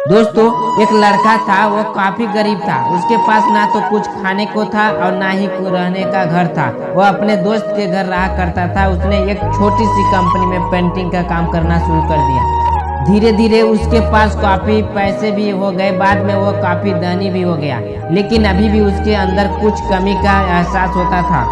दोस्तों एक लड़का था, वो काफी गरीब था। उसके पास ना तो कुछ खाने को था और ना ही रहने का घर था। वो अपने दोस्त के घर रहा करता था। उसने एक छोटी सी कंपनी में पेंटिंग का काम करना शुरू कर दिया। धीरे धीरे उसके पास काफी पैसे भी हो गए। बाद में वो काफी धनी भी हो गया, लेकिन अभी भी उसके अंदर कुछ कमी का एहसास होता था।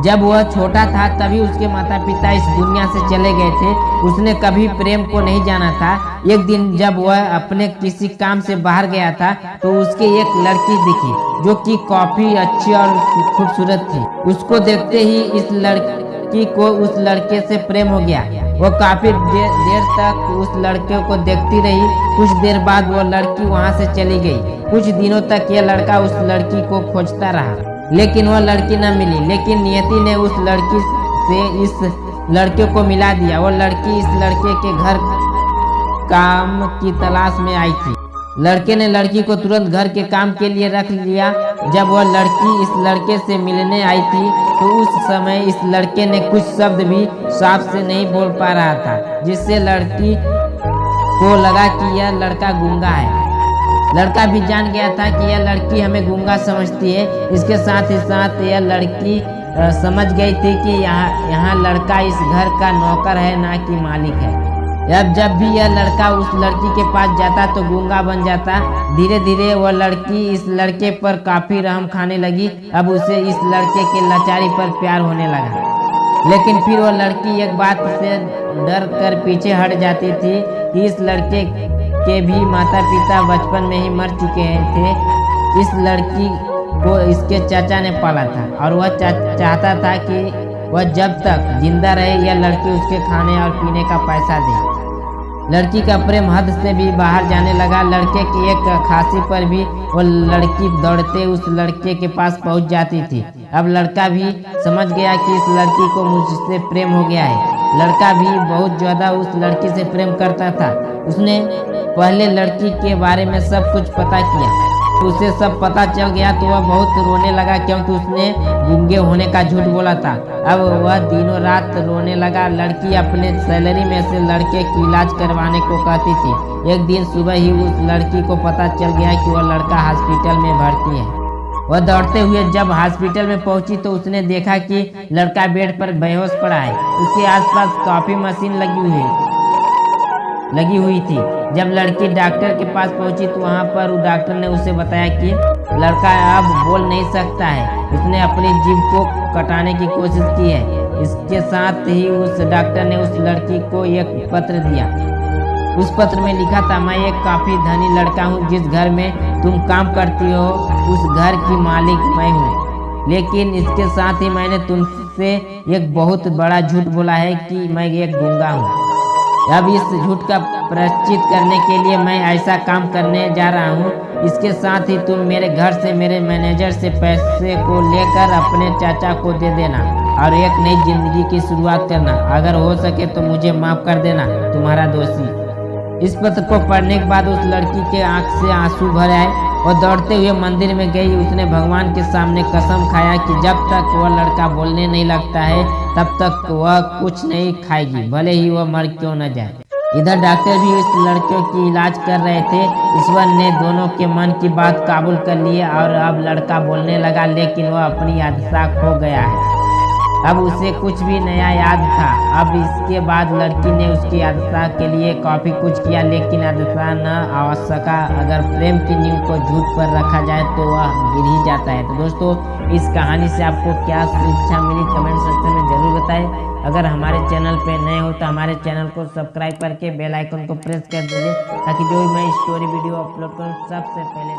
जब वह छोटा था तभी उसके माता पिता इस दुनिया से चले गए थे। उसने कभी प्रेम को नहीं जाना था। एक दिन जब वह अपने किसी काम से बाहर गया था तो उसके एक लड़की दिखी जो कि काफी अच्छी और खूबसूरत थी। उसको देखते ही इस लड़की को उस लड़के से प्रेम हो गया। वो काफी देर तक उस लड़के को देखती रही। कुछ देर बाद वो लड़की वहां से चली गई। कुछ दिनों तक यह लड़का उस लड़की को खोजता रहा, लेकिन वह लड़की न मिली। लेकिन नियति ने उस लड़की से इस लड़के को मिला दिया। वो लड़की इस लड़के के घर काम की तलाश में आई थी। लड़के ने लड़की को तुरंत घर के काम के लिए रख लिया। जब वह लड़की इस लड़के से मिलने आई थी तो उस समय इस लड़के ने कुछ शब्द भी साफ से नहीं बोल पा रहा था, जिससे लड़की को लगा कि यह लड़का गूंगा है। लड़का भी जान गया था कि यह लड़की हमें गूंगा समझती है। इसके साथ ही साथ यह लड़की समझ गई थी कि यहाँ लड़का इस घर का नौकर है, ना कि मालिक है। अब जब भी यह लड़का उस लड़की के पास जाता तो गूंगा बन जाता। धीरे धीरे वह लड़की इस लड़के पर काफी रहम खाने लगी। अब उसे इस लड़के के लाचारी पर प्यार होने लगा। लेकिन फिर वह लड़की एक बात से डर कर पीछे हट जाती थी कि इस लड़के के भी माता पिता बचपन में ही मर चुके थे। इस लड़की को इसके चाचा ने पाला था और वह चाहता था कि वह जब तक जिंदा रहे यह लड़की उसके खाने और पीने का पैसा दे। लड़की का प्रेम हद से भी बाहर जाने लगा। लड़के की एक खांसी पर भी वो लड़की दौड़ते उस लड़के के पास पहुंच जाती थी। अब लड़का भी समझ गया कि इस लड़की को मुझसे प्रेम हो गया है। लड़का भी बहुत ज्यादा उस लड़की से प्रेम करता था। उसने पहले लड़की के बारे में सब कुछ पता किया। उसे सब पता चल गया तो वह बहुत रोने लगा, क्योंकि उसने गूंगे होने का झूठ बोला था। अब वह दिनों रात रोने लगा। लड़की अपने सैलरी में से लड़के की इलाज करवाने को कहती थी। एक दिन सुबह ही उस लड़की को पता चल गया कि वह लड़का हॉस्पिटल में भर्ती है। वह दौड़ते हुए जब हॉस्पिटल में पहुंची तो उसने देखा कि लड़का बेड पर बेहोश पड़ा है। उसके आसपास काफी मशीन लगी हुई थी। जब लड़की डॉक्टर के पास पहुंची तो वहां पर डॉक्टर ने उसे बताया कि लड़का अब बोल नहीं सकता है। उसने अपनी जीभ को कटाने की कोशिश की है। इसके साथ ही उस डॉक्टर ने उस लड़की को एक पत्र दिया। उस पत्र में लिखा था, मैं एक काफी धनी लड़का हूँ। जिस घर में तुम काम करती हो उस घर की मालिक मैं हूँ। लेकिन इसके साथ ही मैंने तुमसे एक बहुत बड़ा झूठ बोला है कि मैं एक गूंगा हूँ। अब इस झूठ का प्रायश्चित करने के लिए मैं ऐसा काम करने जा रहा हूँ। इसके साथ ही तुम मेरे घर से मेरे मैनेजर से पैसे को लेकर अपने चाचा को दे देना और एक नई जिंदगी की शुरुआत करना। अगर हो सके तो मुझे माफ कर देना, तुम्हारा दोषी। इस पत्र को पढ़ने के बाद उस लड़की के आंख से आंसू भर आए। वह दौड़ते हुए मंदिर में गई। उसने भगवान के सामने कसम खाया कि जब तक वह लड़का बोलने नहीं लगता है तब तक वह कुछ नहीं खाएगी, भले ही वह मर क्यों न जाए। इधर डॉक्टर भी इस लड़के की इलाज कर रहे थे। ईश्वर ने दोनों के मन की बात काबूल कर लिए और अब लड़का बोलने लगा, लेकिन वह अपनी याददाश्त खो गया है। अब उसे कुछ भी नया याद था। अब इसके बाद लड़की ने उसकी याददाश्त के लिए काफी कुछ किया, लेकिन याददाश्त न आ सका। अगर प्रेम की नींव को झूठ पर रखा जाए तो वह गिर ही जाता है। तो दोस्तों, इस कहानी से आपको क्या शिक्षा मिली कमेंट सेक्शन में जरूर बताएं। अगर हमारे चैनल पे नए हो तो हमारे चैनल को सब्सक्राइब करके बेल आइकन को प्रेस कर दीजिए, ताकि जो भी मैं स्टोरी वीडियो अपलोड करूँ सबसे पहले